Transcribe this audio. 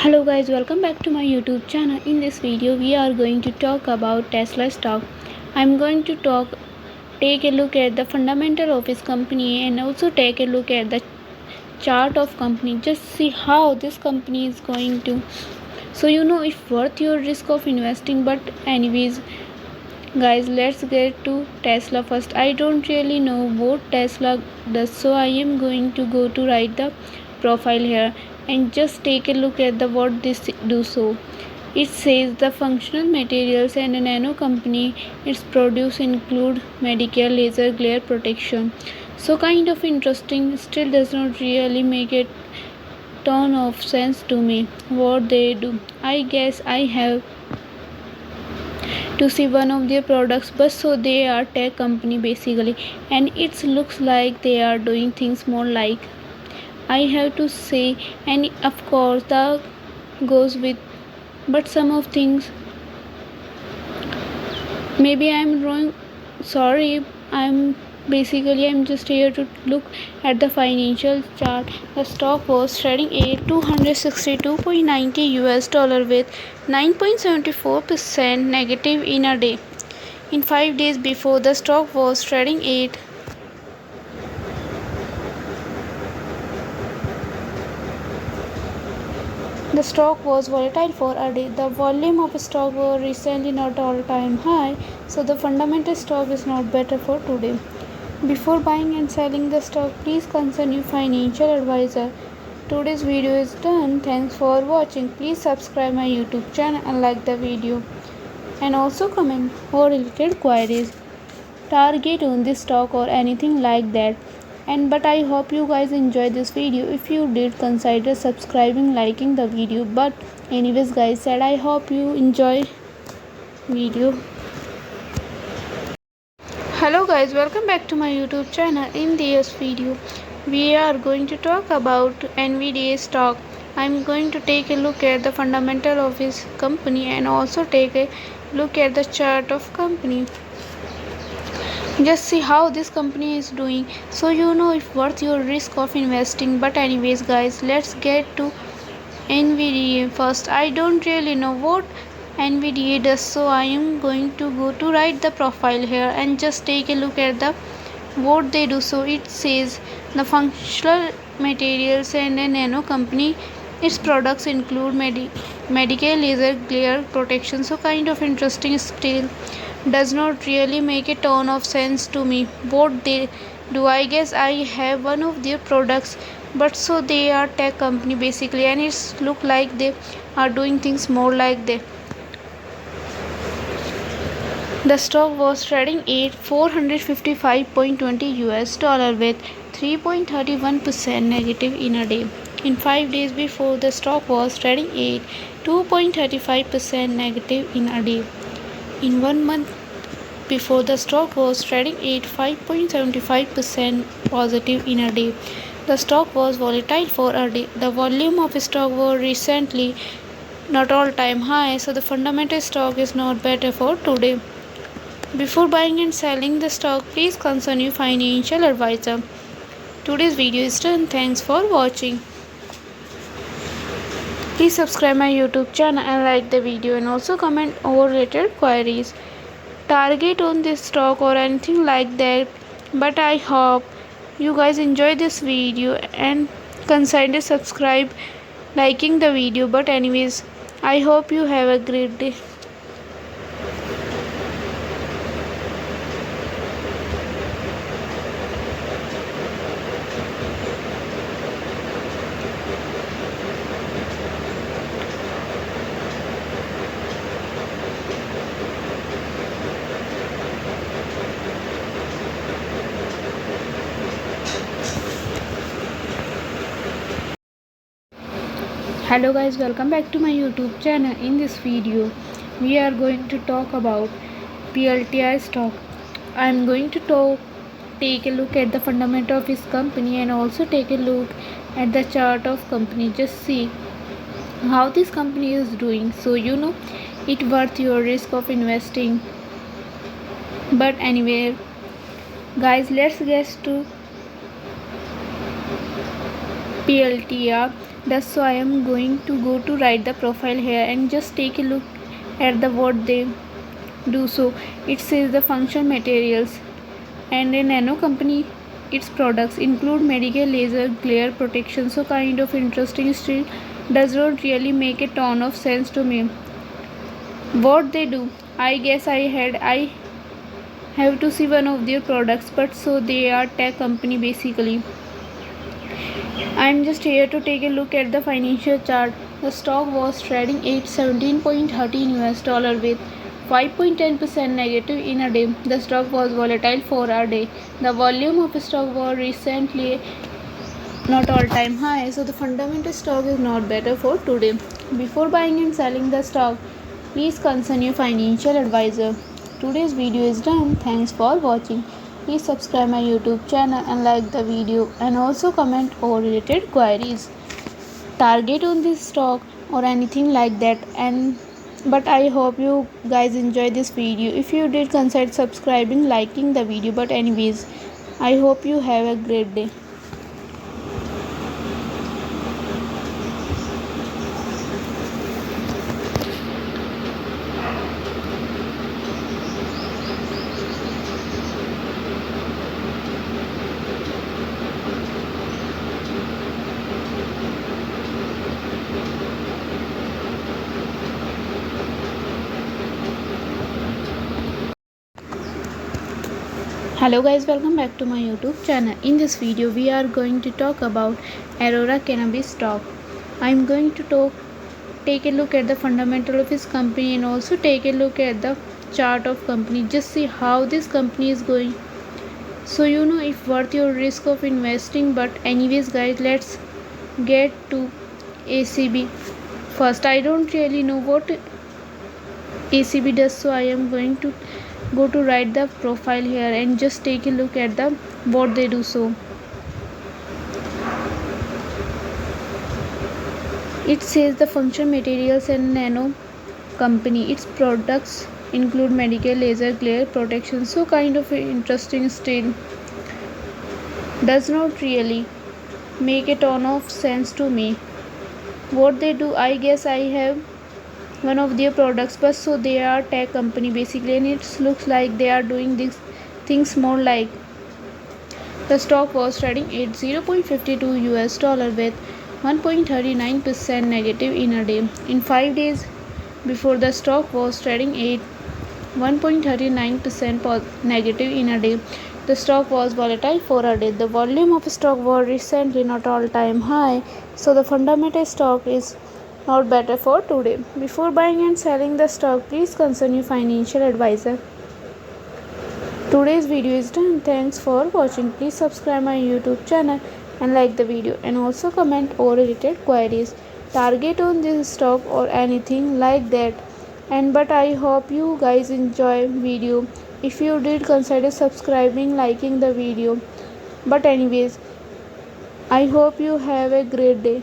Hello guys, welcome back to my YouTube channel. In this video we are going to talk about Tesla stock. I'm going to take a look at the fundamental of this company and also take a look at the chart of company. Just see how this company is going to, so you know if worth your risk of investing. But anyways guys, let's get to Tesla first. I don't really know what Tesla does, so I am going to go to write the profile here and just take a look at the what this do. So it says the functional materials and a nano company its produce include medical laser glare protection. So kind of interesting, still does not really make a ton of sense to me what they do. I guess I have to see one of their products, but so they are tech company basically, and it looks like they are doing things more like I have to say. And of course the goes with, but some of things maybe I'm wrong, sorry. I'm just here to look at the financial chart. The stock was trading at 262.90 US dollar with 9.74% negative in a day. In 5 days before, the stock was trading at the stock was volatile for a day. The volume of stock was recently not all-time high, so the fundamental stock is not better for today. Before buying and selling the stock, please consult your financial advisor. Today's video is done. Thanks for watching. Please subscribe my YouTube channel and like the video. And also comment for related queries, target on this stock or anything like that. And but I hope you guys enjoyed this video. If you did, consider subscribing, liking the video. But anyways guys, said I hope you enjoy video. Hello guys, welcome back to my YouTube channel. In this video we are going to talk about Nvda stock. I'm going to take a look at the fundamental of this company and also take a look at the chart of company. Just see how this company is doing, so you know if worth your risk of investing. But anyways guys, let's get to Nvda first. I don't really know what Nvda does, so I am going to go to write the profile here and just take a look at the what they do. So it says the functional materials and a nano company its products include medical laser glare protection. So kind of interesting, still does not really make a ton of sense to me what they do. I guess I have one of their products, but so they are tech company basically, and it's look like they are doing things more like they. The stock was trading at 455.20 US dollar with 3.31% negative in a day. In 5 days before, the stock was trading at 2.35% negative in a day. In 1 month before, the stock was trading at 5.75% positive in a day. The stock was volatile for a day. The volume of stock was recently not all-time high, so the fundamental stock is not better for today. Before buying and selling the stock, please consult your financial advisor. Today's video is done. Thanks for watching. Please subscribe my YouTube channel and like the video, and also comment over related queries, target on this stock or anything like that. But I hope you guys enjoy this video and consider subscribe, liking the video. But anyways, I hope you have a great day. Hello guys, welcome back to my YouTube channel. In this video we are going to talk about PLTI stock. I am going to take a look at the fundamental of this company and also take a look at the chart of company. Just see how this company is doing, so you know it worth your risk of investing. But anyway guys, let's get to PLTI. does so. I am going to go to write the profile here and just take a look at the what they do. So it says the function materials and a nano company. Its products include medical laser glare protection. So kind of interesting, still does not really make a ton of sense to me. What they do, I guess I have to see one of their products, but so they are tech company basically. I'm just here to take a look at the financial chart. The stock was trading at 17.13 US dollar with 5.10% negative in a day. The stock was volatile for a day. The volume of stock was recently not all time high, so the fundamental stock is not better for today. Before buying and selling the stock, please consult your financial advisor. Today's video is done. Thanks for watching. Please subscribe my YouTube channel and like the video, and also comment or related queries, target on this stock or anything like that. And but I hope you guys enjoy this video. If you did, consider subscribing, liking the video. But anyways, I hope you have a great day. Hello guys, welcome back to my YouTube channel. In this video we are going to talk about Aurora Cannabis stock. I'm going to take a look at the fundamental of this company and also take a look at the chart of company. Just see how this company is going, so you know if worth your risk of investing. But anyways guys, let's get to ACB first. I don't really know what ACB does, so I am going to go to write the profile here and just take a look at the what they do. So it says the function materials and nano company. Its products include medical laser glare protection. So kind of interesting, still does not really make a ton of sense to me. What they do, I guess I have one of their products, but so they are tech company basically, and it looks like they are doing these things more like. The stock was trading at 0.52 US dollar with 1.39% negative in a day. In 5 days before, the stock was trading at 1.39% negative in a day. The stock was volatile for a day. The volume of stock was recently not all time high, so the fundamental stock is not better for today. Before buying and selling the stock, please consult your financial advisor. Today's video is done. Thanks for watching. Please subscribe my YouTube channel and like the video, and also comment or related queries, target on this stock or anything like that. And but I hope you guys enjoy video. If you did, consider subscribing, liking the video. But anyways, I hope you have a great day.